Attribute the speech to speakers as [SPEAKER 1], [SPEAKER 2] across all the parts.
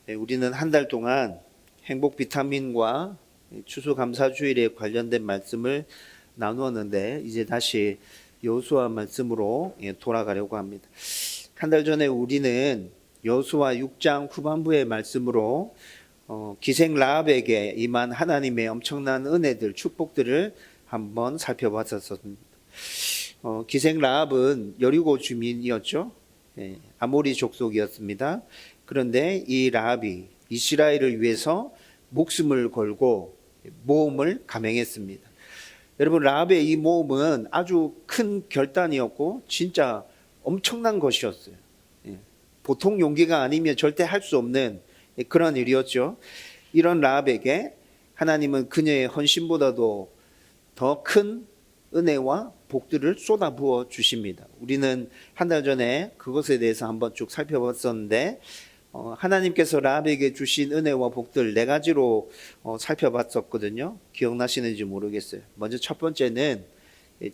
[SPEAKER 1] 네, 우리는 한 달 동안 행복 비타민과 추수감사주일에 관련된 말씀을 나누었는데 이제 다시 여호수아 말씀으로 돌아가려고 합니다. 한 달 전에 우리는 여호수아 6장 후반부의 말씀으로 기생 라합에게 임한 하나님의 엄청난 은혜들, 축복들을 한번 살펴봤었습니다. 기생 라합은 여리고 주민이었죠. 아모리 족속이었습니다. 그런데 이 라합이 이스라엘을 위해서 목숨을 걸고 모험을 감행했습니다. 여러분, 라합의 이 모험은 아주 큰 결단이었고 진짜 엄청난 것이었어요. 보통 용기가 아니면 절대 할 수 없는 그런 일이었죠. 이런 라합에게 하나님은 그녀의 헌신보다도 더 큰 은혜와 복들을 쏟아부어 주십니다. 우리는 한 달 전에 그것에 대해서 한번 쭉 살펴봤었는데 하나님께서 라합에게 주신 은혜와 복들 4가지로 살펴봤었거든요. 기억나시는지 모르겠어요. 먼저 첫 번째는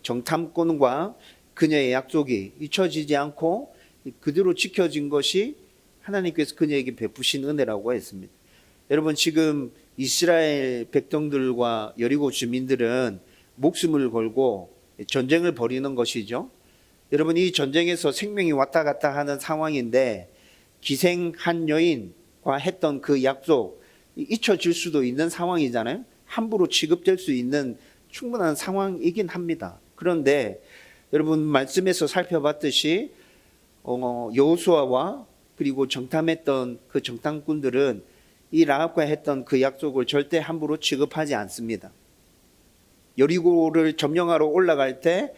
[SPEAKER 1] 정탐꾼과 그녀의 약속이 잊혀지지 않고 그대로 지켜진 것이 하나님께서 그녀에게 베푸신 은혜라고 했습니다. 여러분, 지금 이스라엘 백성들과 여리고 주민들은 목숨을 걸고 전쟁을 벌이는 것이죠. 여러분, 이 전쟁에서 생명이 왔다 갔다 하는 상황인데 기생 한 여인과 했던 그 약속 잊혀질 수도 있는 상황이잖아요. 함부로 취급될 수 있는 충분한 상황이긴 합니다. 그런데 여러분, 말씀에서 살펴봤듯이 여호수아와 그리고 정탐했던 그 정탐꾼들은 이 라합과 했던 그 약속을 절대 함부로 취급하지 않습니다. 여리고를 점령하러 올라갈 때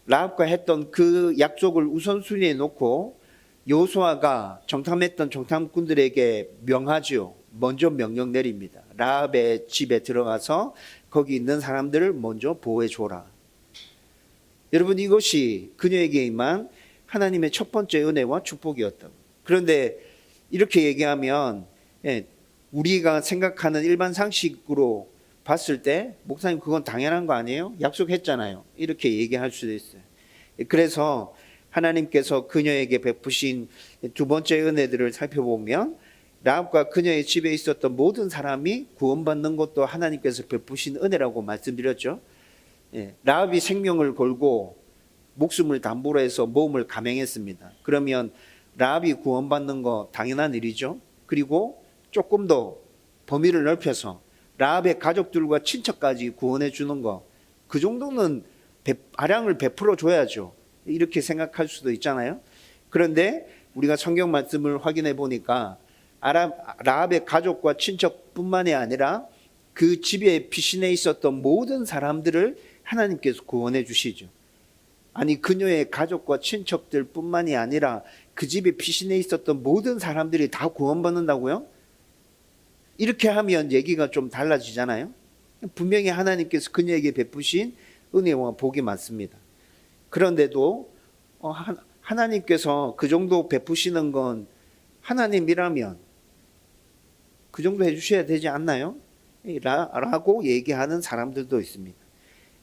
[SPEAKER 1] 라합과 했던 그 약속을 우선순위에 놓고 여호수아가 정탐했던 정탐꾼들에게 명하지요. 먼저 명령 내립니다. 라합의 집에 들어가서 거기 있는 사람들을 먼저 보호해 줘라. 여러분, 이것이 그녀에게 임한 하나님의 첫 번째 은혜와 축복이었다고. 그런데 이렇게 얘기하면 우리가 생각하는 일반 상식으로 봤을 때 목사님 그건 당연한 거 아니에요? 약속했잖아요. 이렇게 얘기할 수도 있어요. 그래서 하나님께서 그녀에게 베푸신 두 번째 은혜들을 살펴보면 라합과 그녀의 집에 있었던 모든 사람이 구원받는 것도 하나님께서 베푸신 은혜라고 말씀드렸죠. 라합이 생명을 걸고 목숨을 담보로 해서 모험을 감행했습니다. 그러면 라합이 구원받는 거 당연한 일이죠. 그리고 조금 더 범위를 넓혀서 라합의 가족들과 친척까지 구원해 주는 거, 그 정도는 아량을 베풀어 줘야죠. 이렇게 생각할 수도 있잖아요. 그런데 우리가 성경 말씀을 확인해 보니까 라합의 가족과 친척뿐만이 아니라 그 집에 피신해 있었던 모든 사람들을 하나님께서 구원해 주시죠. 아니, 그녀의 가족과 친척들 뿐만이 아니라 그 집에 피신해 있었던 모든 사람들이 다 구원받는다고요? 이렇게 하면 얘기가 좀 달라지잖아요. 분명히 하나님께서 그녀에게 베푸신 은혜와 복이 많습니다. 그런데도 하나님께서 그 정도 베푸시는 건 하나님이라면 그 정도 해주셔야 되지 않나요? 라고 얘기하는 사람들도 있습니다.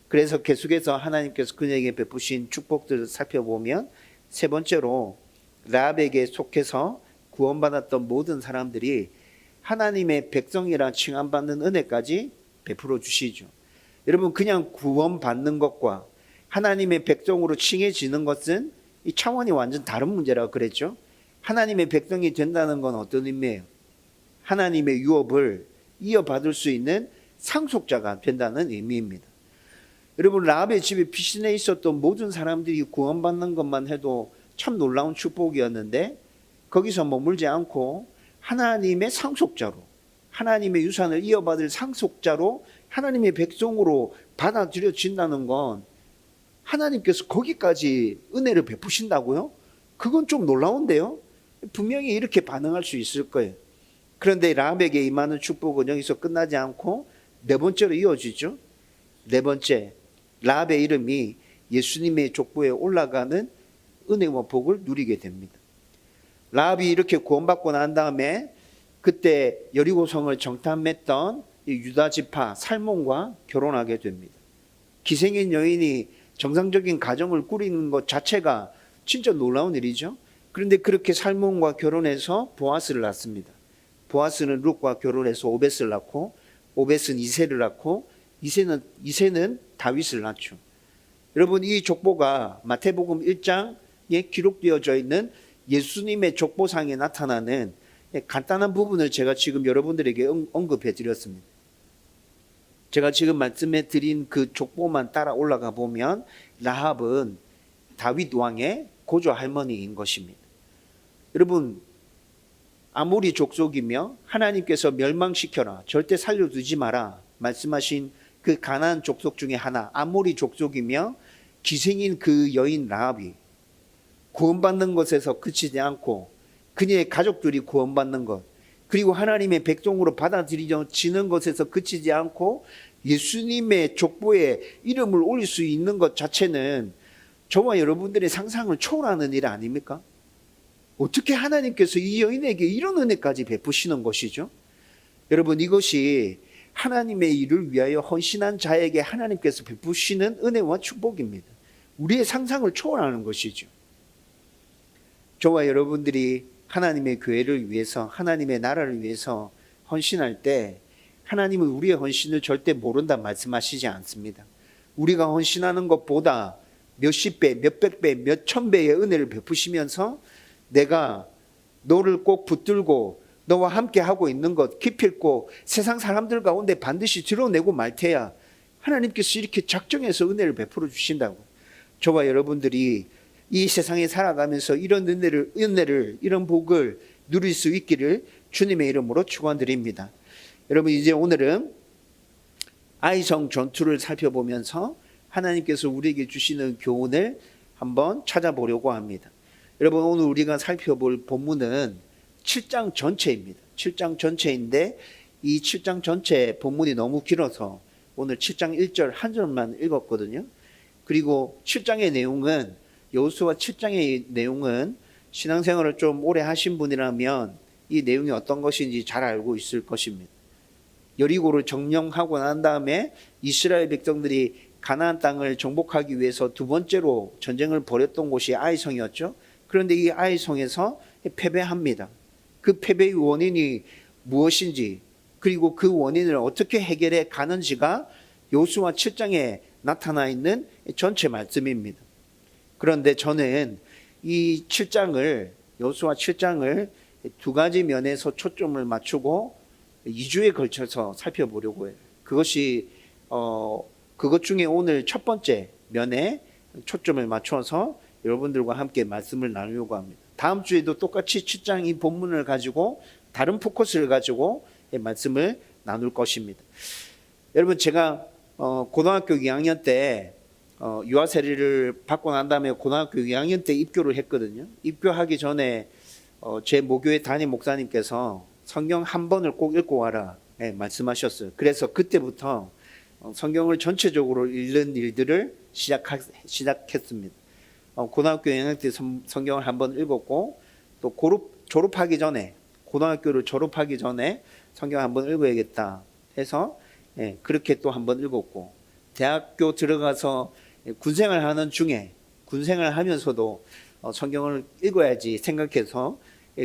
[SPEAKER 1] 그래서 계속해서 하나님께서 그녀에게 베푸신 축복들을 살펴보면 세 번째로 라합에게 속해서 구원받았던 모든 사람들이 하나님의 백성이라 칭함받는 은혜까지 베풀어 주시죠. 여러분, 그냥 구원받는 것과 하나님의 백성으로 칭해지는 것은 이 차원이 완전 다른 문제라고 그랬죠. 하나님의 백성이 된다는 건 어떤 의미예요? 하나님의 유업을 이어받을 수 있는 상속자가 된다는 의미입니다. 여러분, 라합의 집에 피신해 있었던 모든 사람들이 구원받는 것만 해도 참 놀라운 축복이었는데 거기서 머물지 않고 하나님의 상속자로, 하나님의 유산을 이어받을 상속자로 하나님의 백성으로 받아들여진다는 건 하나님께서 거기까지 은혜를 베푸신다고요? 그건 좀 놀라운데요. 분명히 이렇게 반응할 수 있을 거예요. 그런데 라합에게 임하는 축복은 여기서 끝나지 않고 네 번째로 이어지죠. 네 번째, 라합의 이름이 예수님의 족보에 올라가는 은혜와 복을 누리게 됩니다. 라합이 이렇게 구원받고 난 다음에 그때 여리고성을 정탐했던 유다 지파 살몬과 결혼하게 됩니다. 기생인 여인이 정상적인 가정을 꾸리는 것 자체가 진짜 놀라운 일이죠. 그런데 그렇게 살몬과 결혼해서 보아스를 낳습니다. 보아스는 룻과 결혼해서 오벳을 낳고, 오벳은 이새를 낳고, 이새는 다윗을 낳죠. 여러분, 이 족보가 마태복음 1장에 기록되어져 있는 예수님의 족보상에 나타나는 간단한 부분을 제가 지금 여러분들에게 언급해 드렸습니다. 제가 지금 말씀해 드린 그 족보만 따라 올라가 보면 라합은 다윗 왕의 고조 할머니인 것입니다. 여러분, 아모리 족속이며 하나님께서 멸망시켜라, 절대 살려두지 마라 말씀하신 그 가나안 족속 중에 하나, 아모리 족속이며 기생인 그 여인 라합이 구원받는 것에서 그치지 않고 그녀의 가족들이 구원받는 것, 그리고 하나님의 백성으로 받아들여지는 것에서 그치지 않고 예수님의 족보에 이름을 올릴 수 있는 것 자체는 저와 여러분들의 상상을 초월하는 일 아닙니까? 어떻게 하나님께서 이 여인에게 이런 은혜까지 베푸시는 것이죠? 여러분, 이것이 하나님의 일을 위하여 헌신한 자에게 하나님께서 베푸시는 은혜와 축복입니다. 우리의 상상을 초월하는 것이죠. 저와 여러분들이 하나님의 교회를 위해서, 하나님의 나라를 위해서 헌신할 때 하나님은 우리의 헌신을 절대 모른다 말씀하시지 않습니다. 우리가 헌신하는 것보다 몇십 배, 몇백 배, 몇천 배의 은혜를 베푸시면서 내가 너를 꼭 붙들고 너와 함께 하고 있는 것 기필코 세상 사람들 가운데 반드시 드러내고 말 테야, 하나님께서 이렇게 작정해서 은혜를 베풀어 주신다고. 저와 여러분들이 이 세상에 살아가면서 이런 은혜를 이런 복을 누릴 수 있기를 주님의 이름으로 축원드립니다. 여러분, 이제 오늘은 아이성 전투를 살펴보면서 하나님께서 우리에게 주시는 교훈을 한번 찾아보려고 합니다. 여러분, 오늘 우리가 살펴볼 본문은 7장 전체입니다. 7장 전체인데 이 7장 전체 본문이 너무 길어서 오늘 7장 1절 한 절만 읽었거든요. 그리고 7장의 내용은, 여호수아 7장의 내용은 신앙생활을 좀 오래 하신 분이라면 이 내용이 어떤 것인지 잘 알고 있을 것입니다. 여리고를 점령하고 난 다음에 이스라엘 백성들이 가나안 땅을 정복하기 위해서 두 번째로 전쟁을 벌였던 곳이 아이성이었죠. 그런데 이 아이성에서 패배합니다. 그 패배의 원인이 무엇인지, 그리고 그 원인을 어떻게 해결해 가는지가 여호수아 7장에 나타나 있는 전체 말씀입니다. 그런데 저는 이 7장을, 여호수아 7장을 두 가지 면에서 초점을 맞추고 2주에 걸쳐서 살펴보려고 해요. 그것 중에 오늘 첫 번째 면에 초점을 맞춰서 여러분들과 함께 말씀을 나누려고 합니다. 다음 주에도 똑같이 7장 이 본문을 가지고 다른 포커스를 가지고 말씀을 나눌 것입니다. 여러분, 제가 고등학교 2학년 때 유아 세례를 받고 난 다음에 고등학교 2학년 때 입교를 했거든요. 입교하기 전에 제 모교의 담임 목사님께서 성경 한 번을 꼭 읽고 와라 말씀하셨어요. 그래서 그때부터 성경을 전체적으로 읽는 일들을 시작했습니다. 고등학교 2학년 때 성경을 한 번 읽었고, 또 졸업하기 전에, 고등학교를 졸업하기 전에 성경 한 번 읽어야겠다 해서 그렇게 또 한 번 읽었고, 대학교 들어가서 군생활 하는 중에, 군생활 하면서도 성경을 읽어야지 생각해서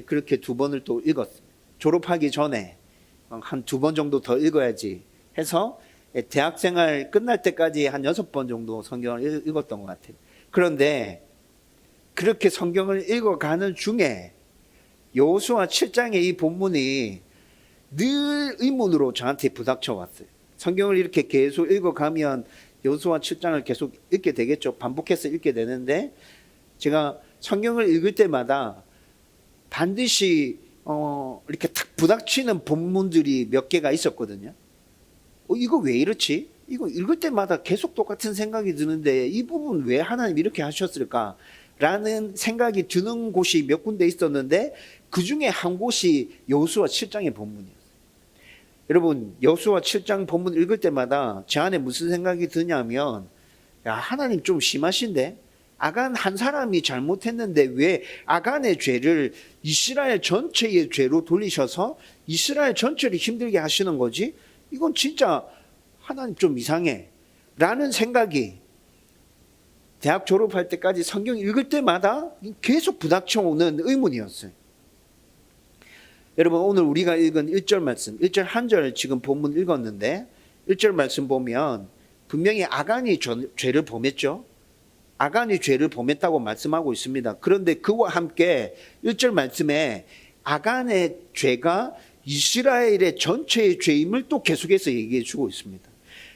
[SPEAKER 1] 그렇게 두 번을 또 읽었습니다. 졸업하기 전에 한 두 번 정도 더 읽어야지 해서 대학생활 끝날 때까지 한 6번 정도 성경을 읽었던 것 같아요. 그런데 그렇게 성경을 읽어가는 중에 여호수아 7장의 이 본문이 늘 의문으로 저한테 부닥쳐 왔어요. 성경을 이렇게 계속 읽어가면 여호수아 7장을 계속 읽게 되겠죠. 반복해서 읽게 되는데, 제가 성경을 읽을 때마다 반드시 이렇게 탁 부닥치는 본문들이 몇 개가 있었거든요. 이거 왜 이렇지? 이거 읽을 때마다 계속 똑같은 생각이 드는데 이 부분 왜 하나님 이렇게 하셨을까? 라는 생각이 드는 곳이 몇 군데 있었는데, 그 중에 한 곳이 여호수아 7장의 본문이었어요. 여러분, 여호수아 7장 본문 읽을 때마다 제 안에 무슨 생각이 드냐면, 야, 하나님 좀 심하신데? 아간 한 사람이 잘못했는데 왜 아간의 죄를 이스라엘 전체의 죄로 돌리셔서 이스라엘 전체를 힘들게 하시는 거지? 이건 진짜 하나님 좀 이상해 라는 생각이 대학 졸업할 때까지 성경 읽을 때마다 계속 부닥쳐오는 의문이었어요. 여러분 오늘 우리가 읽은 1절 말씀, 1절 한 절 지금 본문 읽었는데 1절 말씀 보면 분명히 아간이 죄를 범했죠. 아간이 죄를 범했다고 말씀하고 있습니다. 그런데 그와 함께 1절 말씀에 아간의 죄가 이스라엘의 전체의 죄임을 또 계속해서 얘기해 주고 있습니다.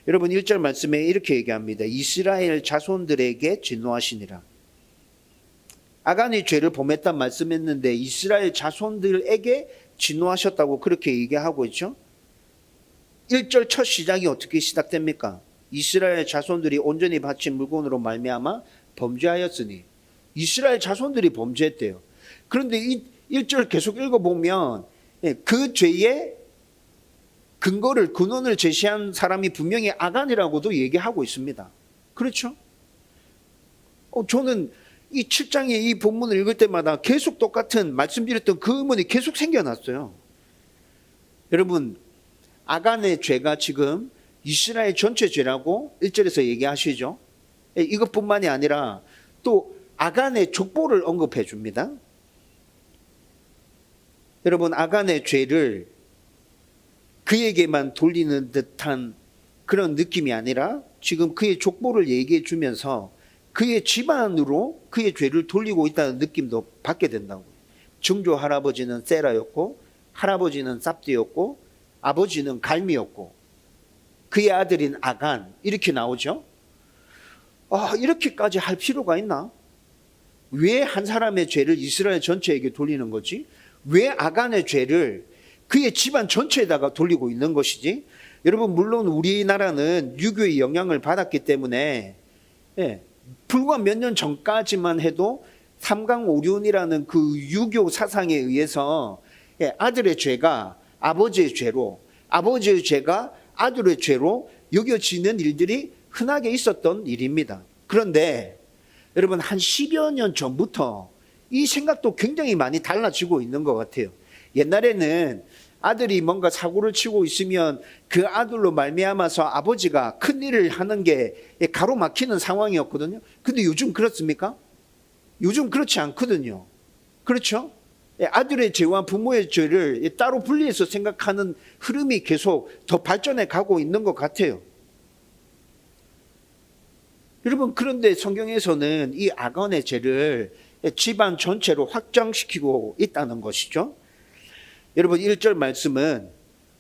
[SPEAKER 1] 여러분 1절 말씀에 이렇게 얘기합니다. 이스라엘 자손들에게 진노하시니라. 아간이 죄를 범했단 말씀했는데 이스라엘 자손들에게 진노하셨다고 그렇게 얘기하고 있죠. 1절 첫 시작이 어떻게 시작됩니까? 이스라엘 자손들이 온전히 바친 물건으로 말미암아 범죄하였으니. 이스라엘 자손들이 범죄했대요. 그런데 이 1절 계속 읽어보면 그 죄의 근원을 제시한 사람이 분명히 아간이라고도 얘기하고 있습니다. 그렇죠? 저는 이 7장의 이 본문을 읽을 때마다 계속 똑같은 말씀드렸던 그 의문이 계속 생겨났어요. 여러분, 아간의 죄가 지금 이스라엘 전체 죄라고 1절에서 얘기하시죠. 이것뿐만이 아니라 또 아간의 족보를 언급해 줍니다. 여러분, 아간의 죄를 그에게만 돌리는 듯한 그런 느낌이 아니라 지금 그의 족보를 얘기해 주면서 그의 집안으로 그의 죄를 돌리고 있다는 느낌도 받게 된다고요. 증조 할아버지는 세라였고 할아버지는 삽디였고 아버지는 갈미였고 그의 아들인 아간, 이렇게 나오죠. 이렇게까지 할 필요가 있나? 왜 한 사람의 죄를 이스라엘 전체에게 돌리는 거지? 왜 아간의 죄를 그의 집안 전체에다가 돌리고 있는 것이지? 여러분, 물론 우리나라는 유교의 영향을 받았기 때문에 불과 몇 년 전까지만 해도 삼강오륜이라는 그 유교 사상에 의해서 아들의 죄가 아버지의 죄로, 아버지의 죄가 아들의 죄로 여겨지는 일들이 흔하게 있었던 일입니다. 그런데 여러분, 한 10여 년 전부터 이 생각도 굉장히 많이 달라지고 있는 것 같아요. 옛날에는 아들이 뭔가 사고를 치고 있으면 그 아들로 말미암아서 아버지가 큰일을 하는 게 가로막히는 상황이었거든요. 근데 요즘 그렇습니까? 요즘 그렇지 않거든요. 그렇죠? 아들의 죄와 부모의 죄를 따로 분리해서 생각하는 흐름이 계속 더 발전해 가고 있는 것 같아요. 여러분, 그런데 성경에서는 이 아간의 죄를 집안 전체로 확장시키고 있다는 것이죠. 여러분, 1절 말씀은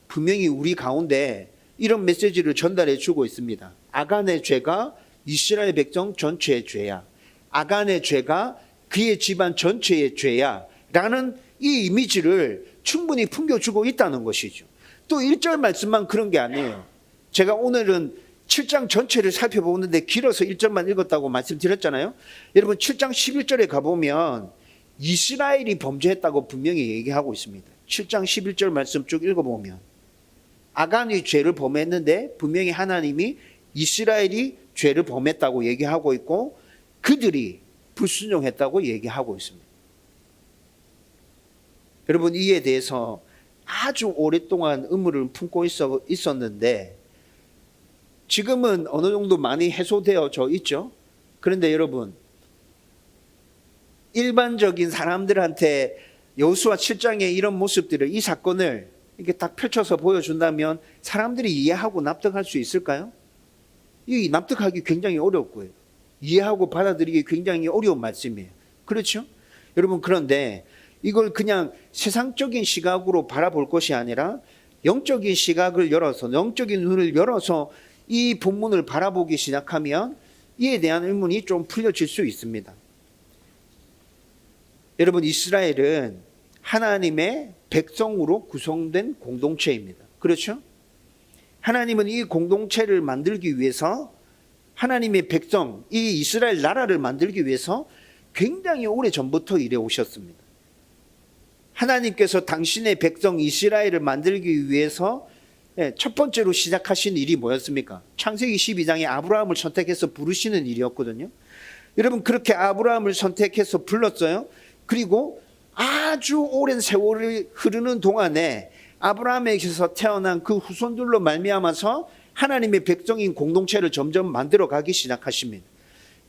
[SPEAKER 1] 분명히 우리 가운데 이런 메시지를 전달해 주고 있습니다. 아간의 죄가 이스라엘 백성 전체의 죄야. 아간의 죄가 그의 집안 전체의 죄야. 라는 이 이미지를 충분히 풍겨주고 있다는 것이죠. 또 1절 말씀만 그런 게 아니에요. 제가 오늘은 7장 전체를 살펴보는데 길어서 1절만 읽었다고 말씀드렸잖아요. 여러분, 7장 11절에 가보면 이스라엘이 범죄했다고 분명히 얘기하고 있습니다. 7장 11절 말씀 쭉 읽어보면 아간이 죄를 범했는데 분명히 하나님이 이스라엘이 죄를 범했다고 얘기하고 있고 그들이 불순종했다고 얘기하고 있습니다. 여러분, 이에 대해서 아주 오랫동안 의문을 품고 있었는데 지금은 어느 정도 많이 해소되어져 있죠. 그런데 여러분, 일반적인 사람들한테 여호수아 7장의 이런 모습들을, 이 사건을 이렇게 딱 펼쳐서 보여준다면 사람들이 이해하고 납득할 수 있을까요? 이 납득하기 굉장히 어렵고요. 이해하고 받아들이기 굉장히 어려운 말씀이에요. 그렇죠? 여러분, 그런데 이걸 그냥 세상적인 시각으로 바라볼 것이 아니라 영적인 시각을 열어서, 영적인 눈을 열어서 이 본문을 바라보기 시작하면 이에 대한 의문이 좀 풀려질 수 있습니다. 여러분, 이스라엘은 하나님의 백성으로 구성된 공동체입니다. 그렇죠? 하나님은 이 공동체를 만들기 위해서, 하나님의 백성, 이 이스라엘 나라를 만들기 위해서 굉장히 오래전부터 일해 오셨습니다. 하나님께서 당신의 백성 이스라엘을 만들기 위해서 첫 번째로 시작하신 일이 뭐였습니까? 창세기 12장에 아브라함을 선택해서 부르시는 일이었거든요. 여러분, 그렇게 아브라함을 선택해서 불렀어요. 그리고 아주 오랜 세월이 흐르는 동안에 아브라함에게서 태어난 그 후손들로 말미암아서 하나님의 백성인 공동체를 점점 만들어 가기 시작하십니다.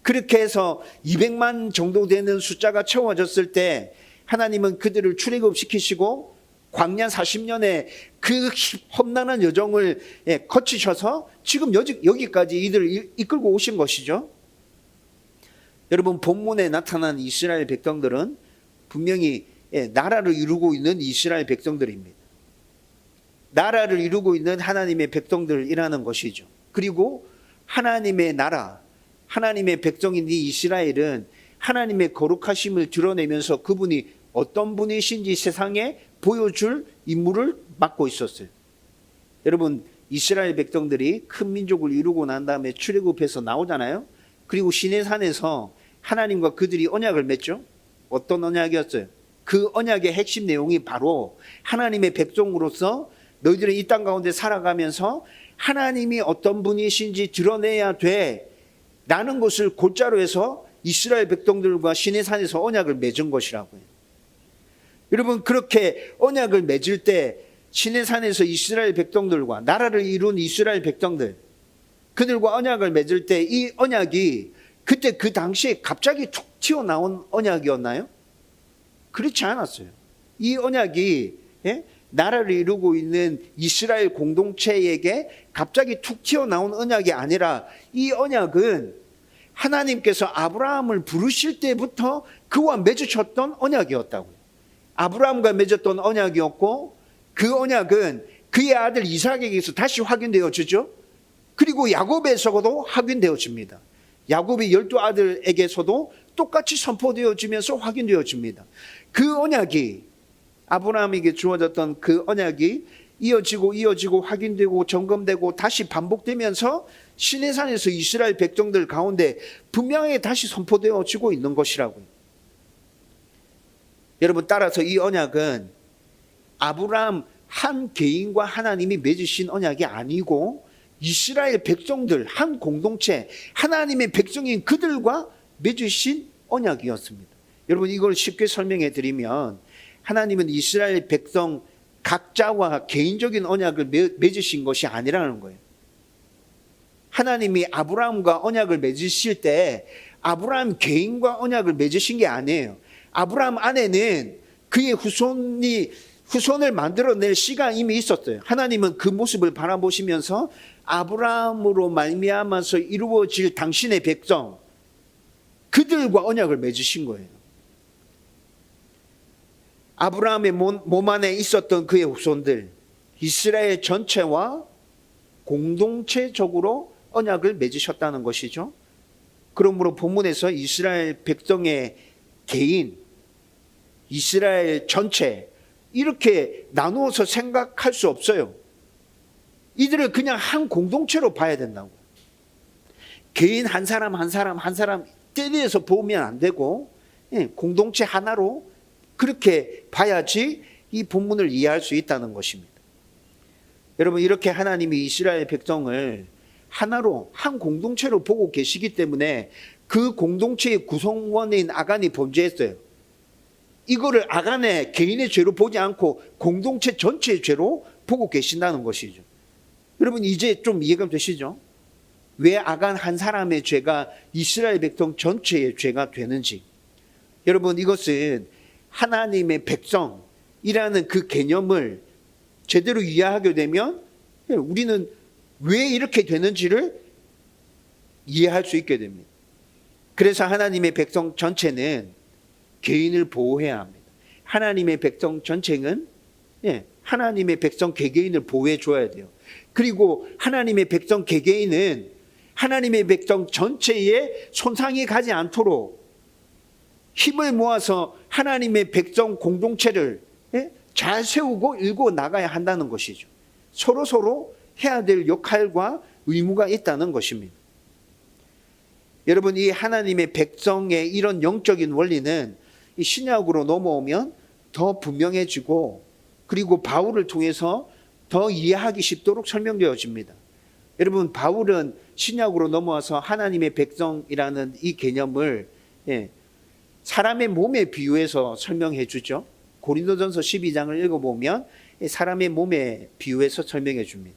[SPEAKER 1] 그렇게 해서 200만 정도 되는 숫자가 채워졌을 때 하나님은 그들을 출애굽시키시고 광야 40년의 그 험난한 여정을 거치셔서 지금 여기까지 이들을 이끌고 오신 것이죠. 여러분, 본문에 나타난 이스라엘 백성들은 분명히 나라를 이루고 있는 이스라엘 백성들입니다. 나라를 이루고 있는 하나님의 백성들이라는 것이죠. 그리고 하나님의 나라, 하나님의 백성인 이 이스라엘은 하나님의 거룩하심을 드러내면서 그분이 어떤 분이신지 세상에 보여줄 임무를 맡고 있었어요. 여러분, 이스라엘 백성들이 큰 민족을 이루고 난 다음에 출애굽해서 나오잖아요. 그리고 시내산에서 하나님과 그들이 언약을 맺죠. 어떤 언약이었어요? 그 언약의 핵심 내용이 바로 하나님의 백성으로서 너희들은 이 땅 가운데 살아가면서 하나님이 어떤 분이신지 드러내야 돼 라는 것을 골자로 해서 이스라엘 백성들과 시내산에서 언약을 맺은 것이라고요. 여러분, 그렇게 언약을 맺을 때 시내산에서 이스라엘 백성들과 나라를 이룬 이스라엘 백성들, 그들과 언약을 맺을 때 이 언약이 그때 그 당시에 갑자기 툭 튀어나온 언약이었나요? 그렇지 않았어요. 이 언약이 나라를 이루고 있는 이스라엘 공동체에게 갑자기 툭 튀어나온 언약이 아니라 이 언약은 하나님께서 아브라함을 부르실 때부터 그와 맺으셨던 언약이었다고요. 아브라함과 맺었던 언약이었고 그 언약은 그의 아들 이삭에게서 다시 확인되어지죠. 그리고 야곱에서도 확인되어집니다. 야곱의 12아들에게서도 똑같이 선포되어지면서 확인되어집니다. 그 언약이, 아브라함에게 주어졌던 그 언약이 이어지고 확인되고 점검되고 다시 반복되면서 시내산에서 이스라엘 백성들 가운데 분명하게 다시 선포되어지고 있는 것이라고요. 여러분, 따라서 이 언약은 아브라함 한 개인과 하나님이 맺으신 언약이 아니고 이스라엘 백성들 한 공동체, 하나님의 백성인 그들과 맺으신 언약이었습니다. 여러분, 이걸 쉽게 설명해 드리면 하나님은 이스라엘 백성 각자와 개인적인 언약을 맺으신 것이 아니라는 거예요. 하나님이 아브라함과 언약을 맺으실 때 아브라함 개인과 언약을 맺으신 게 아니에요. 아브라함 안에는 그의 후손을 만들어낼 씨가 이미 있었어요. 하나님은 그 모습을 바라보시면서 아브라함으로 말미암아서 이루어질 당신의 백성, 그들과 언약을 맺으신 거예요. 아브라함의 몸 안에 있었던 그의 후손들, 이스라엘 전체와 공동체적으로 언약을 맺으셨다는 것이죠. 그러므로 본문에서 이스라엘 백성의 개인, 이스라엘 전체 이렇게 나누어서 생각할 수 없어요. 이들을 그냥 한 공동체로 봐야 된다고. 개인 한 사람 떼내서 보면 안 되고 공동체 하나로 그렇게 봐야지 이 본문을 이해할 수 있다는 것입니다. 여러분, 이렇게 하나님이 이스라엘 백성을 하나로 한 공동체로 보고 계시기 때문에 그 공동체의 구성원인 아간이 범죄했어요. 이거를 아간의 개인의 죄로 보지 않고 공동체 전체의 죄로 보고 계신다는 것이죠. 여러분, 이제 좀 이해가 되시죠? 왜 아간 한 사람의 죄가 이스라엘 백성 전체의 죄가 되는지. 여러분, 이것은 하나님의 백성이라는 그 개념을 제대로 이해하게 되면 우리는 왜 이렇게 되는지를 이해할 수 있게 됩니다. 그래서 하나님의 백성 전체는 개인을 보호해야 합니다. 하나님의 백성 전체는 하나님의 백성 개개인을 보호해 줘야 돼요. 그리고 하나님의 백성 개개인은 하나님의 백성 전체에 손상이 가지 않도록 힘을 모아서 하나님의 백성 공동체를 잘 세우고 일궈 나가야 한다는 것이죠. 서로 해야 될 역할과 의무가 있다는 것입니다. 여러분, 이 하나님의 백성의 이런 영적인 원리는 이 신약으로 넘어오면 더 분명해지고 그리고 바울을 통해서 더 이해하기 쉽도록 설명되어집니다. 여러분, 바울은 신약으로 넘어와서 하나님의 백성이라는 이 개념을 사람의 몸에 비유해서 설명해 주죠. 고린도전서 12장을 읽어보면 사람의 몸에 비유해서 설명해 줍니다.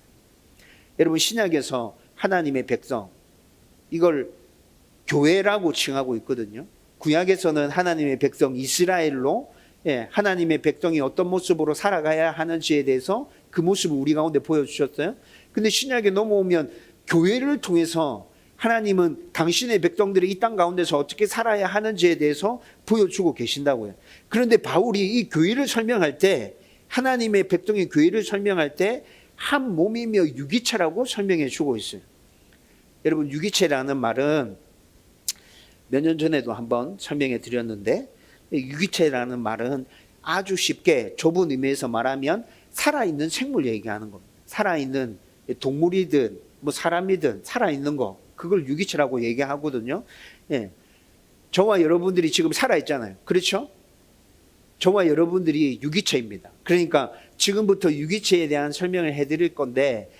[SPEAKER 1] 여러분, 신약에서 하나님의 백성, 이걸 교회라고 칭하고 있거든요. 구약에서는 하나님의 백성 이스라엘로 하나님의 백성이 어떤 모습으로 살아가야 하는지에 대해서 그 모습을 우리 가운데 보여주셨어요. 근데 신약에 넘어오면 교회를 통해서 하나님은 당신의 백성들이 이 땅 가운데서 어떻게 살아야 하는지에 대해서 보여주고 계신다고요. 그런데 바울이 이 교회를 설명할 때, 하나님의 백성의 교회를 설명할 때 한 몸이며 유기체라고 설명해 주고 있어요. 여러분, 유기체라는 말은 몇 년 전에도 한번 설명해 드렸는데, 유기체라는 말은 아주 쉽게 좁은 의미에서 말하면 살아있는 생물 얘기하는 겁니다. 살아있는 동물이든 뭐 사람이든 살아있는 거, 그걸 유기체라고 얘기하거든요. 저와 여러분들이 지금 살아있잖아요. 그렇죠? 저와 여러분들이 유기체입니다. 그러니까 지금부터 유기체에 대한 설명을 해드릴 건데,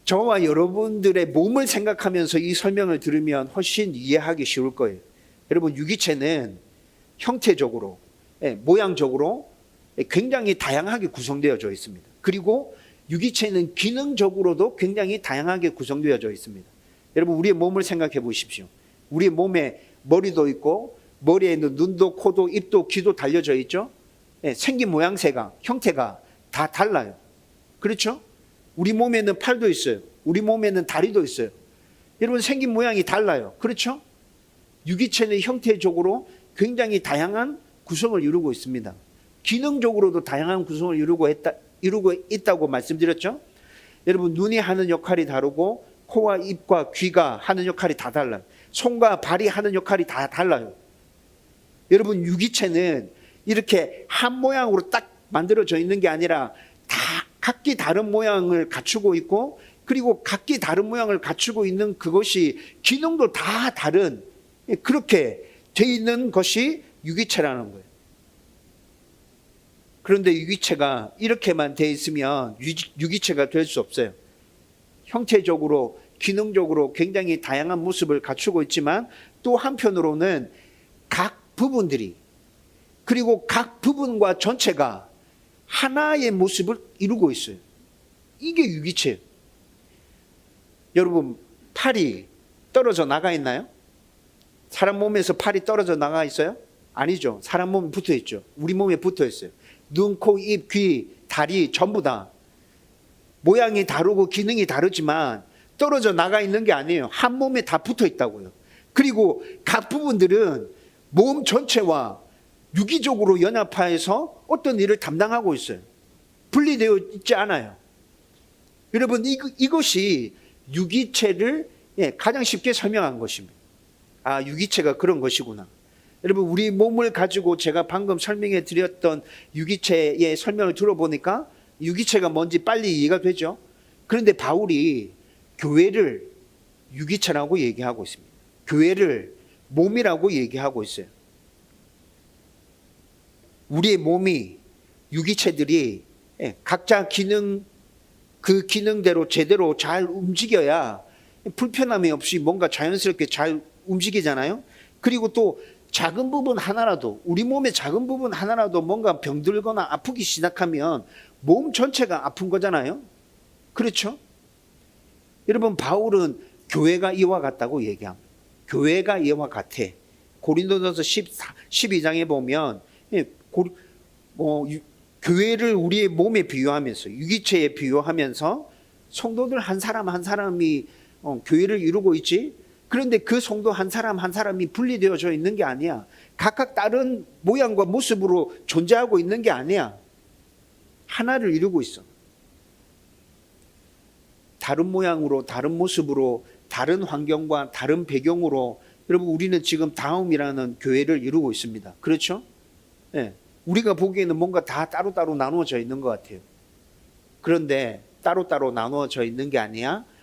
[SPEAKER 1] 저와 여러분들의 몸을 생각하면서 이 설명을 들으면 훨씬 이해하기 쉬울 거예요. 여러분, 유기체는 형태적으로, 모양적으로 굉장히 다양하게 구성되어져 있습니다. 그리고 유기체는 기능적으로도 굉장히 다양하게 구성되어져 있습니다. 여러분, 우리의 몸을 생각해 보십시오. 우리의 몸에 머리도 있고, 머리에는 눈도, 코도, 입도, 귀도 달려져 있죠. 생긴 모양새가, 형태가 다 달라요. 그렇죠? 우리 몸에는 팔도 있어요. 우리 몸에는 다리도 있어요. 여러분, 생긴 모양이 달라요. 그렇죠? 유기체는 형태적으로 굉장히 다양한 구성을 이루고 있습니다. 기능적으로도 다양한 구성을 이루고 있다고 말씀드렸죠? 여러분, 눈이 하는 역할이 다르고, 코와 입과 귀가 하는 역할이 다 달라요. 손과 발이 하는 역할이 다 달라요. 여러분, 유기체는 이렇게 한 모양으로 딱 만들어져 있는 게 아니라 다 각기 다른 모양을 갖추고 있고, 그리고 각기 다른 모양을 갖추고 있는 그것이 기능도 다 다른, 그렇게 돼 있는 것이 유기체라는 거예요. 그런데 유기체가 이렇게만 돼 있으면 유기체가 될 수 없어요. 형태적으로, 기능적으로 굉장히 다양한 모습을 갖추고 있지만, 또 한편으로는 각 부분들이, 그리고 각 부분과 전체가 하나의 모습을 이루고 있어요. 이게 유기체예요. 여러분, 팔이 떨어져 나가 있나요? 사람 몸에서 팔이 떨어져 나가 있어요? 아니죠. 사람 몸에 붙어 있죠. 우리 몸에 붙어 있어요. 눈, 코, 입, 귀, 다리 전부 다 모양이 다르고 기능이 다르지만 떨어져 나가 있는 게 아니에요. 한 몸에 다 붙어 있다고요. 그리고 각 부분들은 몸 전체와 유기적으로 연합하여서 어떤 일을 담당하고 있어요. 분리되어 있지 않아요. 여러분, 이것이 유기체를 가장 쉽게 설명한 것입니다. 아, 유기체가 그런 것이구나. 여러분, 우리 몸을 가지고 제가 방금 설명해 드렸던 유기체의 설명을 들어보니까 유기체가 뭔지 빨리 이해가 되죠. 그런데 바울이 교회를 유기체라고 얘기하고 있습니다. 교회를 몸이라고 얘기하고 있어요. 우리의 몸이, 유기체들이 각자 그 기능대로 제대로 잘 움직여야 불편함이 없이 뭔가 자연스럽게 잘 움직이잖아요. 그리고 또 작은 부분 하나라도, 우리 몸의 작은 부분 하나라도 뭔가 병들거나 아프기 시작하면 몸 전체가 아픈 거잖아요. 그렇죠? 여러분, 바울은 교회가 이와 같다고 얘기합니다. 교회가 이와 같아. 고린도전서 12장에 보면 교회를 우리의 몸에 비유하면서, 유기체에 비유하면서 성도들 한 사람 한 사람이 교회를 이루고 있지. 그런데 그 성도 한 사람 한 사람이 분리되어져 있는 게 아니야. 각각 다른 모양과 모습으로 존재하고 있는 게 아니야. 하나를 이루고 있어. 다른 모양으로, 다른 모습으로, 다른 환경과 다른 배경으로, 여러분, 우리는 지금 다음이라는 교회를 이루고 있습니다. 그렇죠? 네. 우리가 보기에는 뭔가 다 따로따로 나누어져 있는 것 같아요. 그런데 따로따로 나누어져 있는 게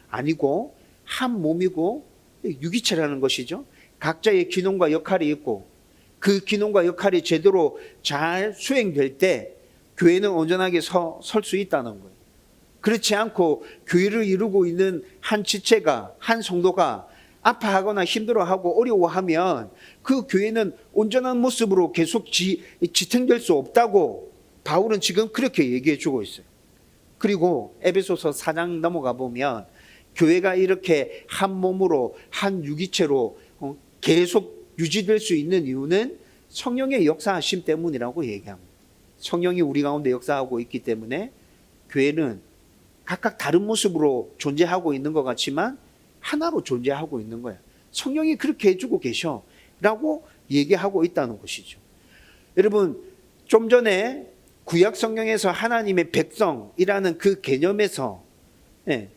[SPEAKER 1] 아니고 한 몸이고 유기체라는 것이죠. 각자의 기능과 역할이 있고, 그 기능과 역할이 제대로 잘 수행될 때 교회는 온전하게 설 수 있다는 거예요. 그렇지 않고 교회를 이루고 있는 한 지체가, 한 성도가 아파하거나 힘들어하고 어려워하면 그 교회는 온전한 모습으로 계속 지탱될 수 없다고 바울은 지금 그렇게 얘기해 주고 있어요. 그리고 에베소서 4장 넘어가 보면 교회가 이렇게 한 몸으로, 한 유기체로 계속 유지될 수 있는 이유는 성령의 역사하심 때문이라고 얘기합니다. 성령이 우리 가운데 역사하고 있기 때문에 교회는 각각 다른 모습으로 존재하고 있는 것 같지만 하나로 존재하고 있는 거야. 성령이 그렇게 해주고 계셔 라고 얘기하고 있다는 것이죠. 여러분, 좀 전에 구약 성경에서 하나님의 백성이라는 그 개념에서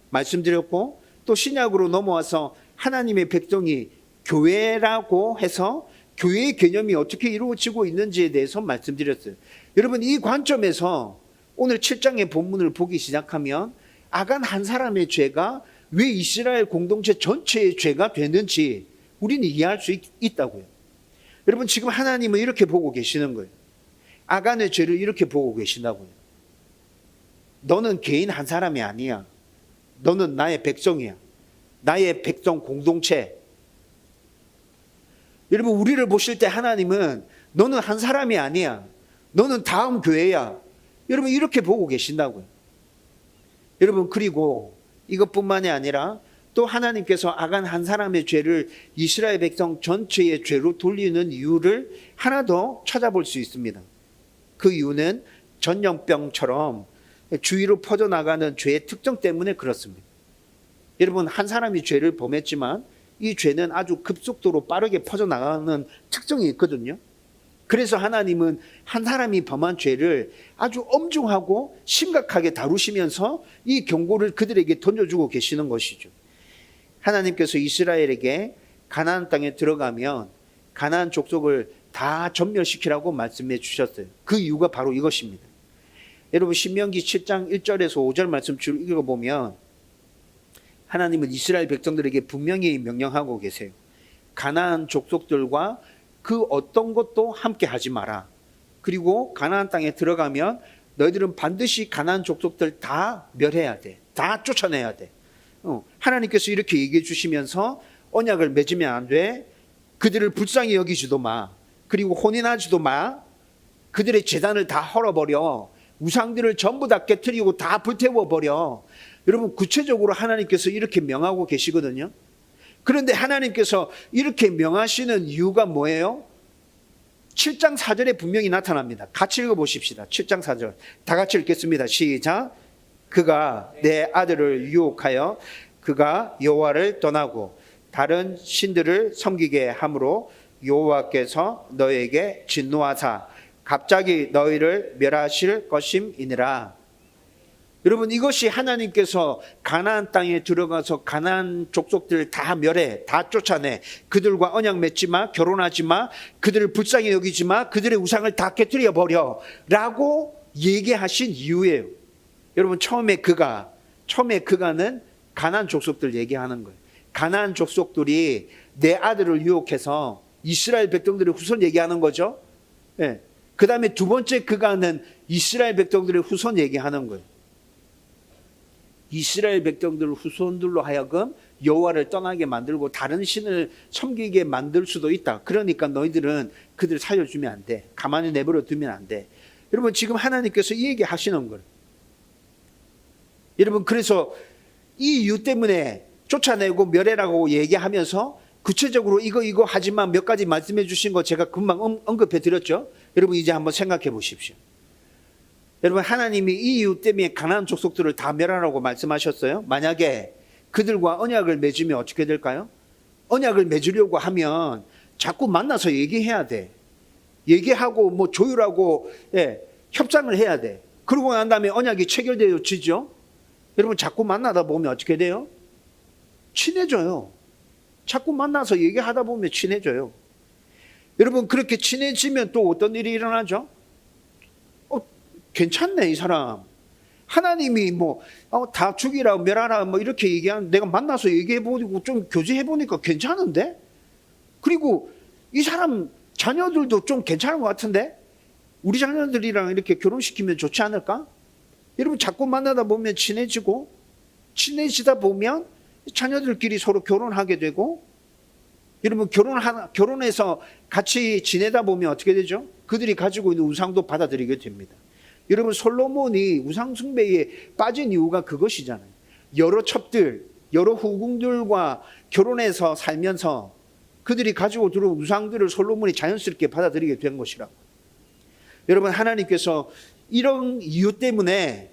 [SPEAKER 1] 말씀드렸고, 또 신약으로 넘어와서 하나님의 백성이 교회라고 해서 교회의 개념이 어떻게 이루어지고 있는지에 대해서 말씀드렸어요. 여러분, 이 관점에서 오늘 7장의 본문을 보기 시작하면 아간 한 사람의 죄가 왜 이스라엘 공동체 전체의 죄가 되는지 우리는 이해할 수 있다고요. 여러분, 지금 하나님은 이렇게 보고 계시는 거예요. 아간의 죄를 이렇게 보고 계신다고요. 너는 개인 한 사람이 아니야. 너는 나의 백성이야. 나의 백성 공동체. 여러분, 우리를 보실 때 하나님은 너는 한 사람이 아니야. 너는 다음 교회야. 여러분, 이렇게 보고 계신다고요. 여러분, 그리고 이것뿐만이 아니라 또 하나님께서 아간 한 사람의 죄를 이스라엘 백성 전체의 죄로 돌리는 이유를 하나 더 찾아볼 수 있습니다. 그 이유는 전염병처럼 주위로 퍼져나가는 죄의 특성 때문에 그렇습니다. 여러분, 한 사람이 죄를 범했지만 이 죄는 아주 급속도로 빠르게 퍼져나가는 특성이 있거든요. 그래서 하나님은 한 사람이 범한 죄를 아주 엄중하고 심각하게 다루시면서 이 경고를 그들에게 던져주고 계시는 것이죠. 하나님께서 이스라엘에게 가나안 땅에 들어가면 가나안 족속을 다 전멸시키라고 말씀해 주셨어요. 그 이유가 바로 이것입니다. 여러분, 신명기 7장 1절에서 5절 말씀 줄 읽어보면 하나님은 이스라엘 백성들에게 분명히 명령하고 계세요. 가나안 족속들과 그 어떤 것도 함께 하지 마라. 그리고 가나안 땅에 들어가면 너희들은 반드시 가나안 족속들 다 멸해야 돼. 다 쫓아내야 돼. 하나님께서 이렇게 얘기해 주시면서 언약을 맺으면 안 돼. 그들을 불쌍히 여기지도 마. 그리고 혼인하지도 마. 그들의 제단을 다 헐어버려. 우상들을 전부 다 깨트리고 다 불태워버려. 여러분, 구체적으로 하나님께서 이렇게 명하고 계시거든요. 그런데 하나님께서 이렇게 명하시는 이유가 뭐예요? 7장 4절에 분명히 나타납니다. 같이 읽어보십시다. 7장 4절 다 같이 읽겠습니다. 시작. 그가 내 아들을 유혹하여 그가 여호와를 떠나고 다른 신들을 섬기게 함으로 여호와께서 너에게 진노하사 갑자기 너희를 멸하실 것임이니라. 여러분, 이것이 하나님께서 가나안 땅에 들어가서 가나안 족속들을 다 멸해, 다 쫓아내. 그들과 언약 맺지 마, 결혼하지 마, 그들을 불쌍히 여기지 마, 그들의 우상을 다 깨뜨려 버려 라고 얘기하신 이유예요. 여러분, 처음에 그가는 가나안 족속들 얘기하는 거예요. 가나안 족속들이 내 아들을 유혹해서 이스라엘 백성들의 후손 얘기하는 거죠. 네. 그 다음에 두 번째 그가는 이스라엘 백성들의 후손 얘기하는 거예요. 이스라엘 백성들 후손들로 하여금 여호와를 떠나게 만들고 다른 신을 섬기게 만들 수도 있다. 그러니까 너희들은 그들 살려주면 안 돼. 가만히 내버려 두면 안 돼. 여러분, 지금 하나님께서 이 얘기 하시는 거예요. 여러분, 그래서 이 이유 때문에 쫓아내고 멸해라고 얘기하면서 구체적으로 이거 하지만 몇 가지 말씀해 주신 거 제가 금방 언급해 드렸죠. 여러분, 이제 한번 생각해 보십시오. 여러분, 하나님이 이 이유 때문에 가나안 족속들을 다 멸하라고 말씀하셨어요. 만약에 그들과 언약을 맺으면 어떻게 될까요? 언약을 맺으려고 하면 자꾸 만나서 얘기해야 돼. 얘기하고 뭐 조율하고 협상을 해야 돼. 그러고 난 다음에 언약이 체결되어지죠. 여러분, 자꾸 만나다 보면 어떻게 돼요? 친해져요. 자꾸 만나서 얘기하다 보면 친해져요. 여러분, 그렇게 친해지면 또 어떤 일이 일어나죠? 괜찮네, 이 사람. 하나님이 다 죽이라, 멸하라, 이렇게 얘기하는, 내가 만나서 얘기해보고 좀 교제해보니까 괜찮은데? 그리고 이 사람 자녀들도 좀 괜찮은 것 같은데? 우리 자녀들이랑 이렇게 결혼시키면 좋지 않을까? 여러분, 자꾸 만나다 보면 친해지고, 친해지다 보면 자녀들끼리 서로 결혼하게 되고, 여러분, 결혼해서 같이 지내다 보면 어떻게 되죠? 그들이 가지고 있는 우상도 받아들이게 됩니다. 여러분, 솔로몬이 우상 숭배에 빠진 이유가 그것이잖아요. 여러 첩들, 여러 후궁들과 결혼해서 살면서 그들이 가지고 들어온 우상들을 솔로몬이 자연스럽게 받아들이게 된 것이라고. 여러분, 하나님께서 이런 이유 때문에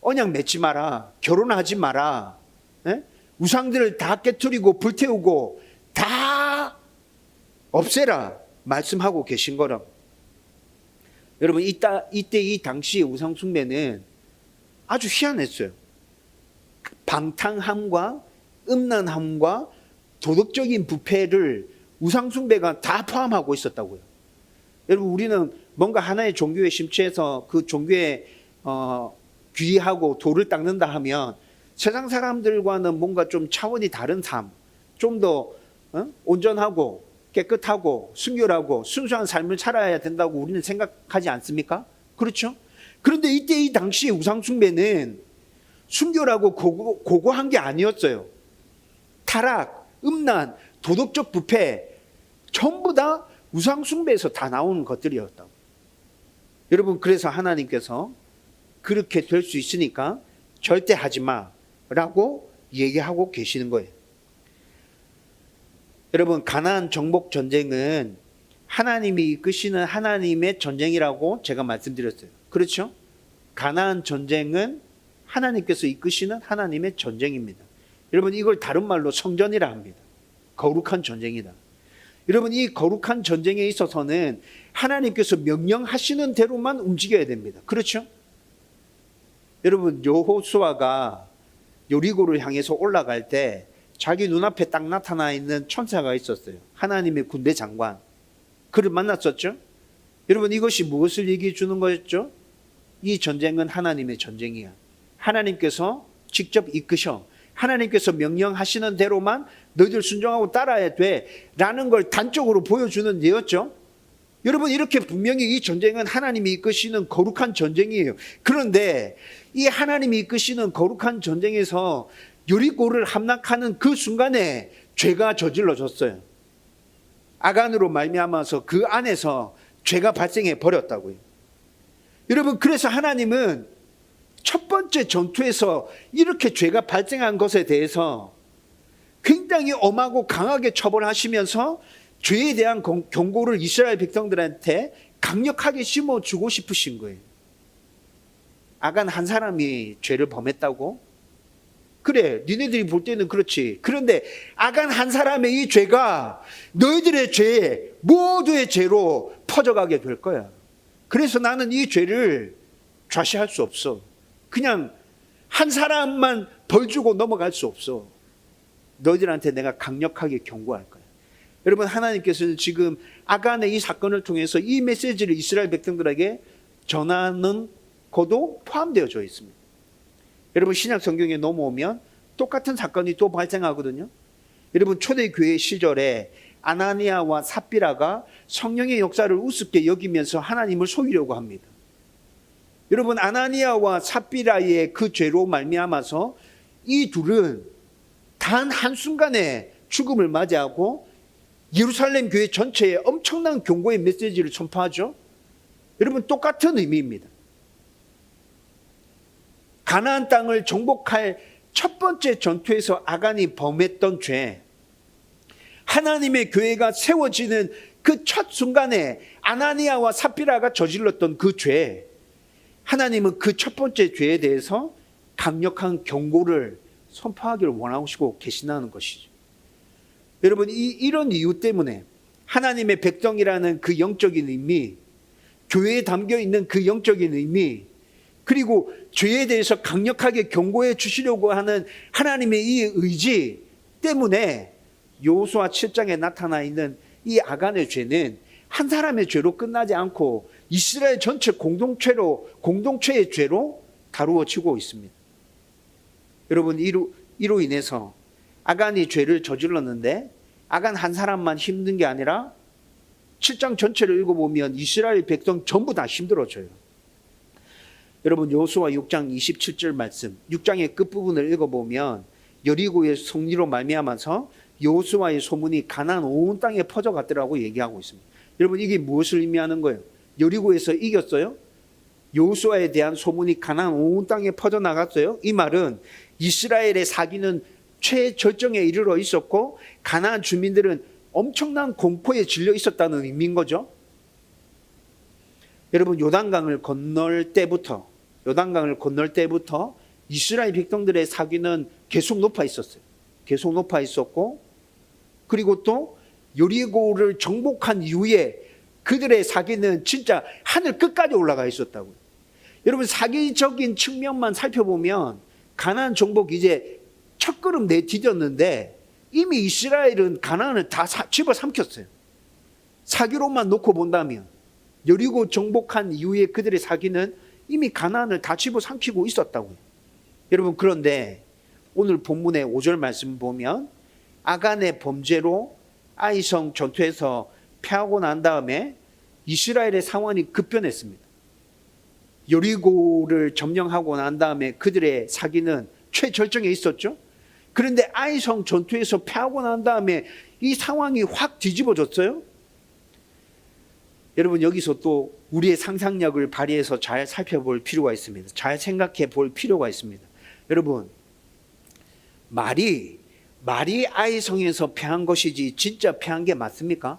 [SPEAKER 1] 언약 맺지 마라, 결혼하지 마라, 우상들을 다 깨트리고 불태우고 다 없애라 말씀하고 계신 거라고. 여러분, 이때 이 당시의 우상 숭배는 아주 희한했어요. 방탕함과 음란함과 도덕적인 부패를 우상 숭배가 다 포함하고 있었다고요. 여러분, 우리는 뭔가 하나의 종교에 심취해서 그 종교에 귀의하고 돌을 닦는다 하면 세상 사람들과는 뭔가 좀 차원이 다른 삶, 좀 더 온전하고 깨끗하고 순결하고 순수한 삶을 살아야 된다고 우리는 생각하지 않습니까? 그렇죠? 그런데 이때 이 당시의 우상 숭배는 순결하고 고고한 게 아니었어요. 타락, 음란, 도덕적 부패 전부 다 우상 숭배에서 다 나오는 것들이었다고. 여러분, 그래서 하나님께서 그렇게 될 수 있으니까 절대 하지 마라고 얘기하고 계시는 거예요. 여러분, 가나안 정복 전쟁은 하나님이 이끄시는 하나님의 전쟁이라고 제가 말씀드렸어요. 그렇죠? 가나안 전쟁은 하나님께서 이끄시는 하나님의 전쟁입니다. 여러분, 이걸 다른 말로 성전이라 합니다. 거룩한 전쟁이다. 여러분, 이 거룩한 전쟁에 있어서는 하나님께서 명령하시는 대로만 움직여야 됩니다. 그렇죠? 여러분, 여호수아가 여리고를 향해서 올라갈 때 자기 눈앞에 딱 나타나 있는 천사가 있었어요. 하나님의 군대 장관. 그를 만났었죠. 여러분, 이것이 무엇을 얘기해 주는 거였죠? 이 전쟁은 하나님의 전쟁이야. 하나님께서 직접 이끄셔. 하나님께서 명령하시는 대로만 너희들 순종하고 따라야 돼 라는 걸 단적으로 보여주는 예였죠. 여러분, 이렇게 분명히 이 전쟁은 하나님이 이끄시는 거룩한 전쟁이에요. 그런데 이 하나님이 이끄시는 거룩한 전쟁에서 여리고를 함락하는 그 순간에 죄가 저질러졌어요. 아간으로 말미암아서 그 안에서 죄가 발생해 버렸다고요. 여러분, 그래서 하나님은 첫 번째 전투에서 이렇게 죄가 발생한 것에 대해서 굉장히 엄하고 강하게 처벌하시면서 죄에 대한 경고를 이스라엘 백성들한테 강력하게 심어주고 싶으신 거예요. 아간 한 사람이 죄를 범했다고? 그래, 니네들이 볼 때는 그렇지. 그런데 아간 한 사람의 이 죄가 너희들의 죄, 모두의 죄로 퍼져가게 될 거야. 그래서 나는 이 죄를 좌시할 수 없어. 그냥 한 사람만 벌 주고 넘어갈 수 없어. 너희들한테 내가 강력하게 경고할 거야. 여러분, 하나님께서는 지금 아간의 이 사건을 통해서 이 메시지를 이스라엘 백성들에게 전하는 것도 포함되어져 있습니다. 여러분, 신약 성경에 넘어오면 똑같은 사건이 또 발생하거든요. 여러분, 초대교회 시절에 아나니아와 삽비라가 성령의 역사를 우습게 여기면서 하나님을 속이려고 합니다. 여러분, 아나니아와 삽비라의 그 죄로 말미암아서 이 둘은 단 한순간에 죽음을 맞이하고 예루살렘 교회 전체에 엄청난 경고의 메시지를 전파하죠. 여러분, 똑같은 의미입니다. 가나안 땅을 정복할 첫 번째 전투에서 아간이 범했던 죄, 하나님의 교회가 세워지는 그 첫 순간에 아나니아와 삽비라가 저질렀던 그 죄, 하나님은 그 첫 번째 죄에 대해서 강력한 경고를 선포하기를 원하시고 계시다는 것이죠. 여러분, 이런 이유 때문에 하나님의 백성이라는 그 영적인 의미, 교회에 담겨 있는 그 영적인 의미, 그리고 죄에 대해서 강력하게 경고해 주시려고 하는 하나님의 이 의지 때문에 여호수아 7장에 나타나 있는 이 아간의 죄는 한 사람의 죄로 끝나지 않고 이스라엘 전체 공동체의 죄로 다루어지고 있습니다. 여러분, 이로 인해서 아간이 죄를 저질렀는데 아간 한 사람만 힘든 게 아니라 7장 전체를 읽어보면 이스라엘 백성 전부 다 힘들어져요. 여러분, 여호수아 6장 27절 말씀, 6장의 끝부분을 읽어보면 여리고의 승리로 말미암아서 여호수아의 소문이 가나안 온 땅에 퍼져갔더라고 얘기하고 있습니다. 여러분, 이게 무엇을 의미하는 거예요? 여리고에서 이겼어요? 여호수아에 대한 소문이 가나안 온 땅에 퍼져나갔어요? 이 말은 이스라엘의 사기는 최절정에 이르러 있었고 가나안 주민들은 엄청난 공포에 질려 있었다는 의미인 거죠. 여러분, 요단강을 건널 때부터 이스라엘 백성들의 사기는 계속 높아 있었어요. 계속 높아 있었고, 그리고 또 여리고를 정복한 이후에 그들의 사기는 진짜 하늘 끝까지 올라가 있었다고요. 여러분, 사기적인 측면만 살펴보면 가나안 정복 이제 첫 걸음 내디뎠는데 이미 이스라엘은 가나안을 다 집어삼켰어요. 사기로만 놓고 본다면 여리고 정복한 이후에 그들의 사기는 이미 가나안을 다 집어삼키고 있었다고요. 여러분, 그런데 오늘 본문의 5절 말씀 보면 아간의 범죄로 아이성 전투에서 패하고 난 다음에 이스라엘의 상황이 급변했습니다. 여리고를 점령하고 난 다음에 그들의 사기는 최절정에 있었죠. 그런데 아이성 전투에서 패하고 난 다음에 이 상황이 확 뒤집어졌어요. 여러분, 여기서 또 우리의 상상력을 발휘해서 잘 살펴볼 필요가 있습니다. 잘 생각해 볼 필요가 있습니다. 여러분, 말이 아이성에서 패한 것이지 진짜 패한 게 맞습니까?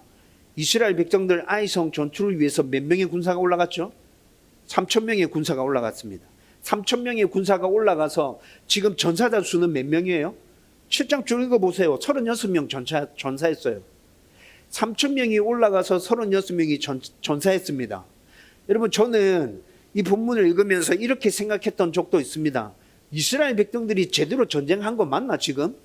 [SPEAKER 1] 이스라엘 백성들 아이성 전투를 위해서 몇 명의 군사가 올라갔죠? 3,000명의 군사가 올라갔습니다. 3,000명의 군사가 올라가서 지금 전사자 수는 몇 명이에요? 7장 쭉 읽어보세요. 36명 전사했어요. 3,000명이 올라가서 36명이 전사했습니다. 여러분, 저는 이 본문을 읽으면서 이렇게 생각했던 적도 있습니다. 이스라엘 백성들이 제대로 전쟁한 거 맞나 지금?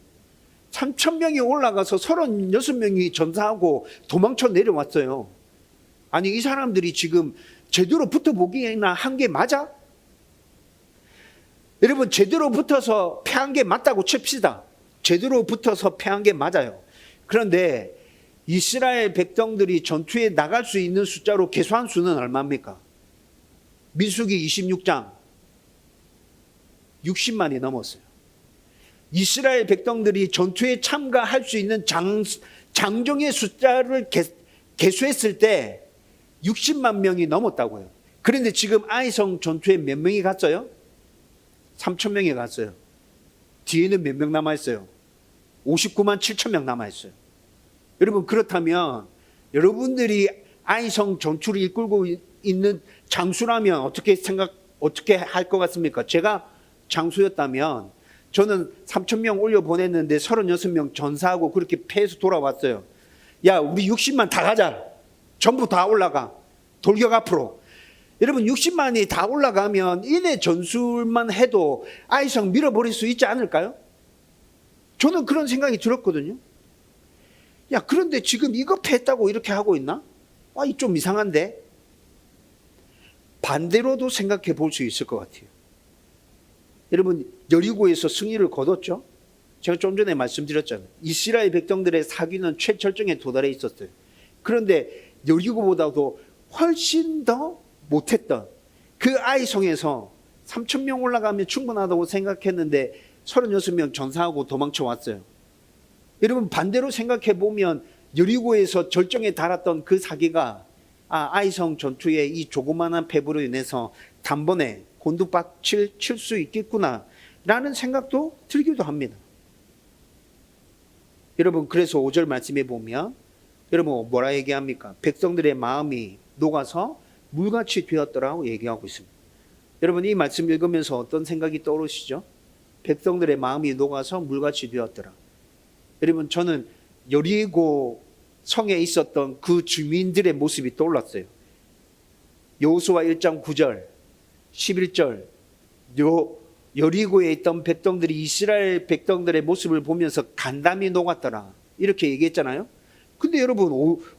[SPEAKER 1] 3,000명이 올라가서 36명이 전사하고 도망쳐 내려왔어요. 아니, 이 사람들이 지금 제대로 붙어보기나 한 게 맞아? 여러분, 제대로 붙어서 패한 게 맞다고 칩시다. 제대로 붙어서 패한 게 맞아요. 그런데 이스라엘 백성들이 전투에 나갈 수 있는 숫자로 계수한 수는 얼마입니까? 민수기 26장 60만이 넘었어요. 이스라엘 백성들이 전투에 참가할 수 있는 장정의 숫자를 계수했을 때 60만 명이 넘었다고요. 그런데 지금 아이성 전투에 몇 명이 갔어요? 3,000명이 갔어요. 뒤에는 몇 명 남아있어요? 59만 7천 명 남아있어요. 여러분, 그렇다면 여러분들이 아이성 전투를 이끌고 있는 장수라면 어떻게 할 것 같습니까? 제가 장수였다면 저는 3,000명 올려보냈는데 36명 전사하고 그렇게 패해서 돌아왔어요. 야, 우리 60만 다 가자. 전부 다 올라가. 돌격 앞으로. 여러분, 60만이 다 올라가면 이내 전술만 해도 아이성 밀어버릴 수 있지 않을까요? 저는 그런 생각이 들었거든요. 야, 그런데 지금 이거 패했다고 이렇게 하고 있나? 좀 이상한데? 반대로도 생각해 볼 수 있을 것 같아요. 여러분, 여리고에서 승리를 거뒀죠? 제가 좀 전에 말씀드렸잖아요. 이스라엘 백성들의 사기는 최절정에 도달해 있었어요. 그런데 여리고보다도 훨씬 더 못했던 그 아이성에서 3,000명 올라가면 충분하다고 생각했는데 36명 전사하고 도망쳐 왔어요. 여러분, 반대로 생각해 보면 여리고에서 절정에 달았던 그 사기가 아이성 전투의 이 조그마한 패부로 인해서 단번에 곤두박질 칠 수 있겠구나 라는 생각도 들기도 합니다. 여러분, 그래서 5절 말씀에 보면 여러분 뭐라 얘기합니까? 백성들의 마음이 녹아서 물같이 되었더라고 얘기하고 있습니다. 여러분, 이 말씀 읽으면서 어떤 생각이 떠오르시죠? 백성들의 마음이 녹아서 물같이 되었더라. 여러분, 저는 여리고 성에 있었던 그 주민들의 모습이 떠올랐어요. 여호수아 1장 9절 11절 여리고에 있던 백성들이 이스라엘 백성들의 모습을 보면서 간담이 녹았더라 이렇게 얘기했잖아요. 근데 여러분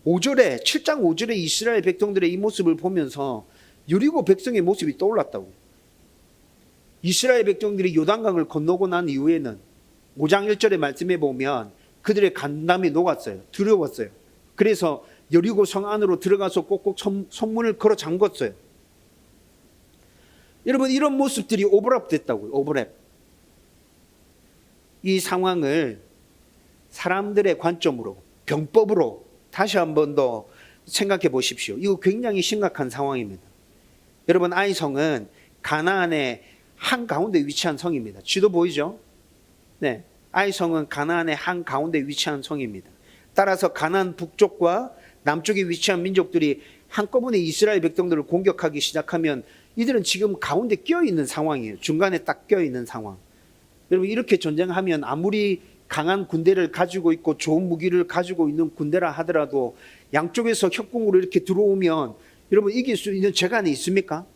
[SPEAKER 1] 5절에 7장 5절에 이스라엘 백성들의 이 모습을 보면서 여리고 백성의 모습이 떠올랐다고. 이스라엘 백성들이 요단강을 건너고 난 이후에는 5장 1절의 말씀에 보면 그들의 간담이 녹았어요. 두려웠어요. 그래서 여리고 성 안으로 들어가서 꼭꼭 성문을 걸어 잠궜어요. 여러분, 이런 모습들이 오버랩 됐다고요. 오버랩. 이 상황을 사람들의 관점으로, 병법으로 다시 한 번 더 생각해 보십시오. 이거 굉장히 심각한 상황입니다. 여러분, 아이성은 가나안의 한가운데 위치한 성입니다. 지도 보이죠? 네, 아이성은 가나안의 한가운데 위치한 성입니다. 따라서 가나안 북쪽과 남쪽에 위치한 민족들이 한꺼번에 이스라엘 백성들을 공격하기 시작하면 이들은 지금 가운데 끼어 있는 상황이에요. 중간에 딱 끼어 있는 상황. 여러분, 이렇게 전쟁하면 아무리 강한 군대를 가지고 있고 좋은 무기를 가지고 있는 군대라 하더라도 양쪽에서 협공으로 이렇게 들어오면 여러분, 이길 수 있는 재간이 있습니까?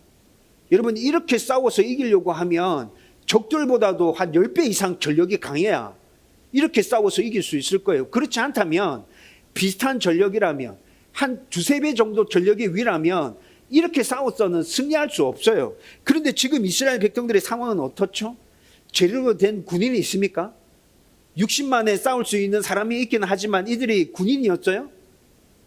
[SPEAKER 1] 여러분, 이렇게 싸워서 이기려고 하면 적들보다도 한 10배 이상 전력이 강해야 이렇게 싸워서 이길 수 있을 거예요. 그렇지 않다면 비슷한 전력이라면 한 두세 배 정도 전력이 위라면 이렇게 싸워서는 승리할 수 없어요. 그런데 지금 이스라엘 백성들의 상황은 어떻죠? 제대로 된 군인이 있습니까? 60만에 싸울 수 있는 사람이 있기는 하지만 이들이 군인이었어요?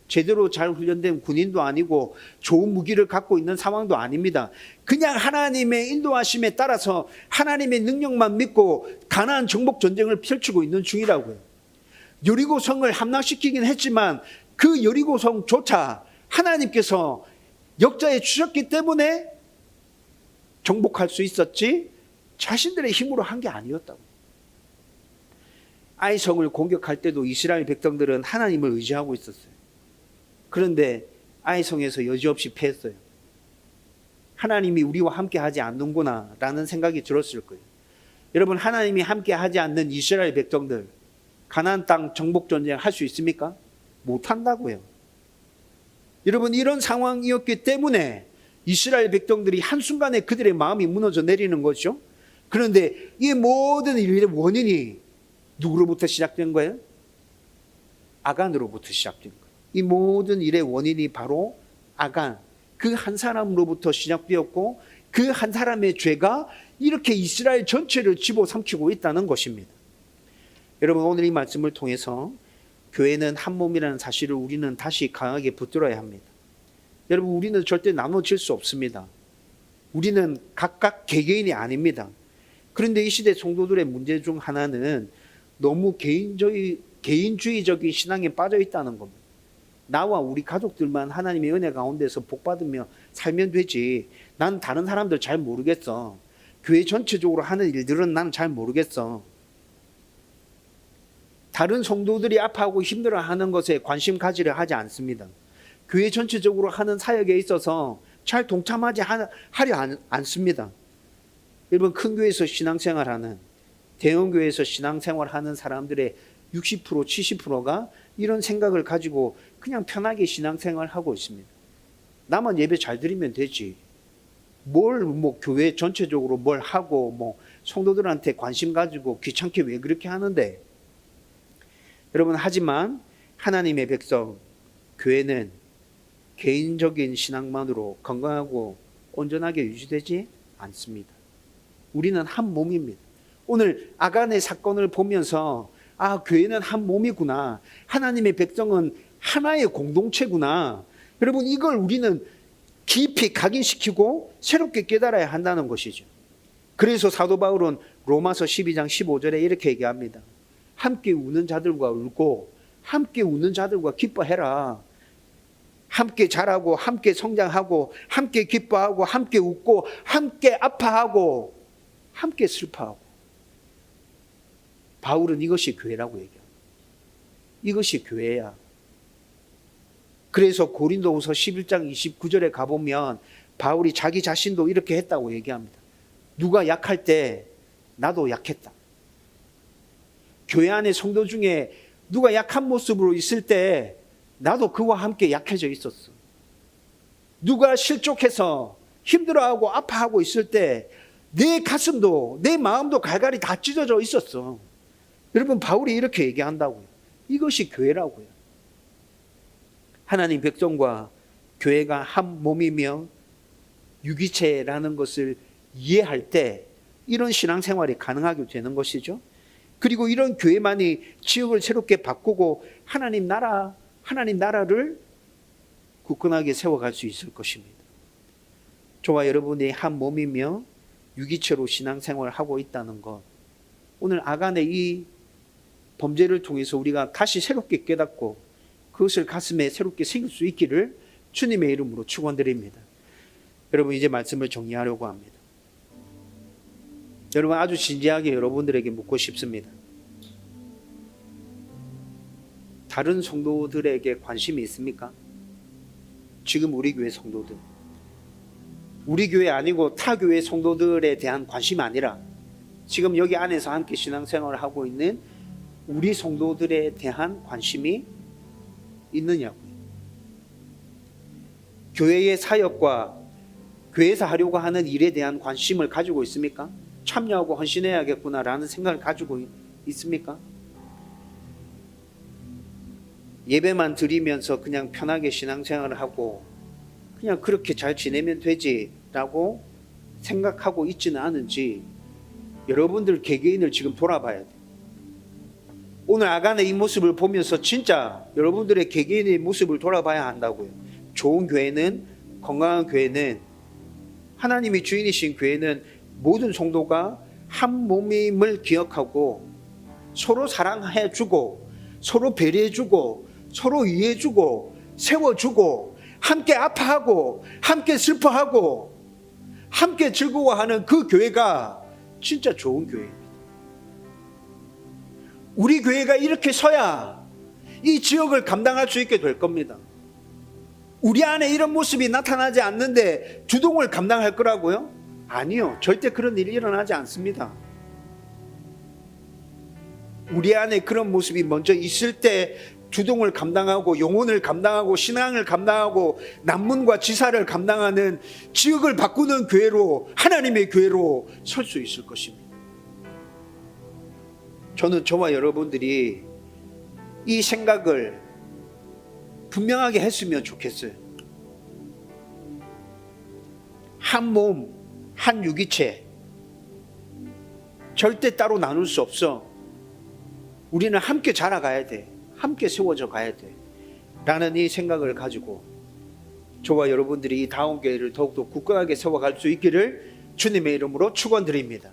[SPEAKER 1] 제대로 잘 훈련된 군인도 아니고 좋은 무기를 갖고 있는 상황도 아닙니다. 그냥 하나님의 인도하심에 따라서 하나님의 능력만 믿고 가나안 정복 전쟁을 펼치고 있는 중이라고요. 여리고성을 함락시키긴 했지만 그 여리고성조차 하나님께서 역사에 주셨기 때문에 정복할 수 있었지 자신들의 힘으로 한 게 아니었다고. 아이성을 공격할 때도 이스라엘 백성들은 하나님을 의지하고 있었어요. 그런데 아이성에서 여지없이 패했어요. 하나님이 우리와 함께 하지 않는구나 라는 생각이 들었을 거예요. 여러분, 하나님이 함께 하지 않는 이스라엘 백성들 가나안 땅 정복 전쟁 할 수 있습니까? 못한다고요. 여러분, 이런 상황이었기 때문에 이스라엘 백성들이 한순간에 그들의 마음이 무너져 내리는 거죠. 그런데 이 모든 일의 원인이 누구로부터 시작된 거예요? 아간으로부터 시작된 거예요. 이 모든 일의 원인이 바로 아간, 그 한 사람으로부터 시작되었고 그 한 사람의 죄가 이렇게 이스라엘 전체를 집어삼키고 있다는 것입니다. 여러분, 오늘 이 말씀을 통해서 교회는 한 몸이라는 사실을 우리는 다시 강하게 붙들어야 합니다. 여러분, 우리는 절대 나눠질 수 없습니다. 우리는 각각 개개인이 아닙니다. 그런데 이 시대 성도들의 문제 중 하나는 너무 개인주의적인 신앙에 빠져 있다는 겁니다. 나와 우리 가족들만 하나님의 은혜 가운데서 복받으며 살면 되지. 난 다른 사람들 잘 모르겠어. 교회 전체적으로 하는 일들은 난 잘 모르겠어. 다른 성도들이 아파하고 힘들어하는 것에 관심 가지려 하지 않습니다. 교회 전체적으로 하는 사역에 있어서 잘 동참하지 하려 않습니다. 여러분, 큰 교회에서 신앙생활하는, 대형교회에서 신앙생활하는 사람들의 60%, 70%가 이런 생각을 가지고 그냥 편하게 신앙생활하고 있습니다. 나만 예배 잘 드리면 되지. 교회 전체적으로 뭘 하고 성도들한테 관심 가지고 귀찮게 왜 그렇게 하는데. 여러분, 하지만 하나님의 백성, 교회는 개인적인 신앙만으로 건강하고 온전하게 유지되지 않습니다. 우리는 한 몸입니다. 오늘 아간의 사건을 보면서 교회는 한 몸이구나. 하나님의 백성은 하나의 공동체구나. 여러분, 이걸 우리는 깊이 각인시키고 새롭게 깨달아야 한다는 것이죠. 그래서 사도 바울은 로마서 12장 15절에 이렇게 얘기합니다. 함께 우는 자들과 울고 함께 우는 자들과 기뻐해라. 함께 자라고 함께 성장하고 함께 기뻐하고 함께 웃고 함께 아파하고 함께 슬퍼하고. 바울은 이것이 교회라고 얘기합니다. 이것이 교회야. 그래서 고린도후서 11장 29절에 가보면 바울이 자기 자신도 이렇게 했다고 얘기합니다. 누가 약할 때 나도 약했다. 교회 안에 성도 중에 누가 약한 모습으로 있을 때 나도 그와 함께 약해져 있었어. 누가 실족해서 힘들어하고 아파하고 있을 때 내 가슴도 내 마음도 갈갈이 다 찢어져 있었어. 여러분, 바울이 이렇게 얘기한다고요. 이것이 교회라고요. 하나님 백성과 교회가 한 몸이며 유기체라는 것을 이해할 때 이런 신앙생활이 가능하게 되는 것이죠. 그리고 이런 교회만이 지역을 새롭게 바꾸고 하나님 나라를 굳건하게 세워갈 수 있을 것입니다. 저와 여러분이 한 몸이며 유기체로 신앙생활을 하고 있다는 것, 오늘 아간의 이 범죄를 통해서 우리가 다시 새롭게 깨닫고 그것을 가슴에 새롭게 새길 수 있기를 주님의 이름으로 축원드립니다. 여러분, 이제 말씀을 정리하려고 합니다. 여러분, 아주 진지하게 여러분들에게 묻고 싶습니다. 다른 성도들에게 관심이 있습니까? 지금 우리 교회 성도들, 우리 교회 아니고 타 교회 성도들에 대한 관심이 아니라 지금 여기 안에서 함께 신앙생활을 하고 있는 우리 성도들에 대한 관심이 있느냐고요. 교회의 사역과 교회에서 하려고 하는 일에 대한 관심을 가지고 있습니까? 참여하고 헌신해야겠구나라는 생각을 가지고 있습니까? 예배만 드리면서 그냥 편하게 신앙생활을 하고 그냥 그렇게 잘 지내면 되지라고 생각하고 있지는 않은지 여러분들 개개인을 지금 돌아봐야 돼요. 오늘 아간의 이 모습을 보면서 진짜 여러분들의 개개인의 모습을 돌아봐야 한다고요. 좋은 교회는, 건강한 교회는, 하나님이 주인이신 교회는 모든 성도가 한 몸임을 기억하고 서로 사랑해주고 서로 배려해주고 서로 이해해주고 세워주고 함께 아파하고 함께 슬퍼하고 함께 즐거워하는 그 교회가 진짜 좋은 교회입니다. 우리 교회가 이렇게 서야 이 지역을 감당할 수 있게 될 겁니다. 우리 안에 이런 모습이 나타나지 않는데 주동을 감당할 거라고요? 아니요. 절대 그런 일이 일어나지 않습니다. 우리 안에 그런 모습이 먼저 있을 때 주동을 감당하고 영혼을 감당하고 신앙을 감당하고 난문과 지사를 감당하는 지역을 바꾸는 교회로, 하나님의 교회로 설 수 있을 것입니다. 저는 저와 여러분들이 이 생각을 분명하게 했으면 좋겠어요. 한 몸, 한 유기체, 절대 따로 나눌 수 없어. 우리는 함께 자라가야 돼. 함께 세워져 가야 돼. 라는 이 생각을 가지고 저와 여러분들이 이 다음 교회를 더욱더 굳건하게 세워갈 수 있기를 주님의 이름으로 축원드립니다.